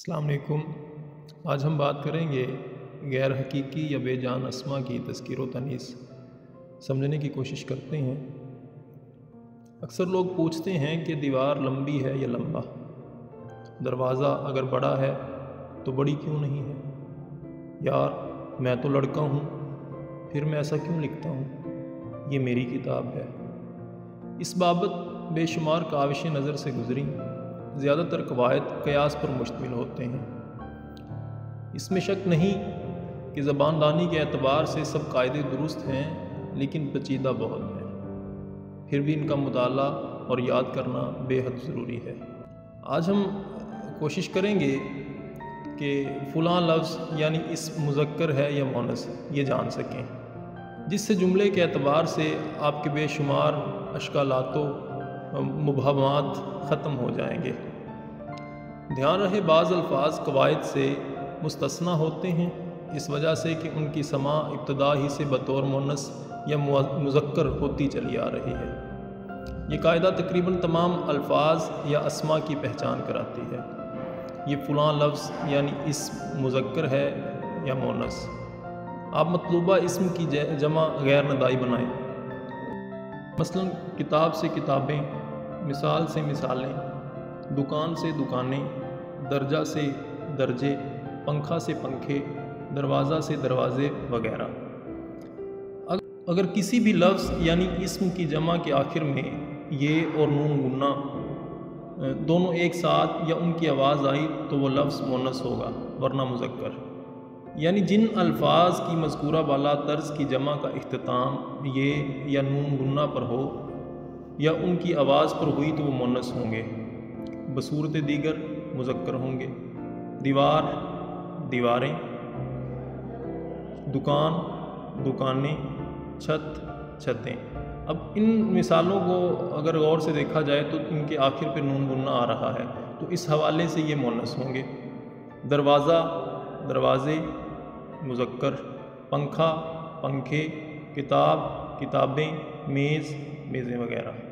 अस्सलाम वालेकुम। आज हम बात करेंगे गैर हकीकी या बेजान अस्मा की तज़कीर व तनीस समझने की कोशिश करते हैं। अक्सर लोग पूछते हैं कि दीवार लंबी है या लंबा, दरवाज़ा अगर बड़ा है तो बड़ी क्यों नहीं है, यार मैं तो लड़का हूँ फिर मैं ऐसा क्यों लिखता हूँ, ये मेरी किताब है। इस बाबत बेशुमार काविशें नज़र से गुज़री, ज़्यादातर कवायद क़यास पर मुश्तमिल होते हैं। इसमें शक नहीं कि ज़बानदानी के एतबार से सब कायदे दुरुस्त हैं, लेकिन पेचीदा बहुत हैं, फिर भी इनका मुताला और याद करना बेहद ज़रूरी है। आज हम कोशिश करेंगे कि फ़लाँ लफ्ज़ यानी इस्म मुज़क्कर है या मुअन्नस ये जान सकें, जिससे जुमले के एतबार से आपके बेशुमार अश्कालातो मुबहमात ख़त्म हो जाएंगे। ध्यान रहे बाज़ अल्फाज कवायद से मुस्तस्ना होते हैं, इस वजह से कि उनकी समा इब्तदा ही से बतौर मुअन्नस या मुज़क्कर होती चली आ रही है। ये कायदा तकरीबन तमाम अल्फाज या अस्मा की पहचान कराती है। ये फ़लाँ लफ्ज़ यानी इस्म मुज़क्कर है या मुअन्नस। आप मतलूबा इस्म की जमा गैर नदाई बनाएं, मसलन किताब से किताबें, मिसाल से मिसालें, दुकान से दुकानें, दर्जा से दर्जे, पंखा से पंखे, दरवाज़ा से दरवाज़े वगैरह। अगर किसी भी लफ्ज़ यानी इस्म की जमा के आखिर में ये और नून गुन्ना दोनों एक साथ या उनकी आवाज़ आई तो वो लफ्ज़ मुअन्नस होगा, वरना मुज़क्कर। यानी जिन अल्फाज की मज़कूरा बाला तर्ज की जमा का इख्तिताम ये या नून गुन्ना पर हो या उनकी आवाज़ पर हुई तो वो मुअन्नस होंगे, बसूरत दीगर मुज़क्कर होंगे। दीवार दीवारें, दुकान दुकानें, छत छतें। अब इन मिसालों को अगर गौर से देखा जाए तो इनके आखिर पे नून गुन्ना आ रहा है, तो इस हवाले से ये मुअन्नस होंगे। दरवाज़ा दरवाज़े मुज़क्कर, पंखा पंखे, किताब किताबें, मेज़ मेज़ें वगैरह।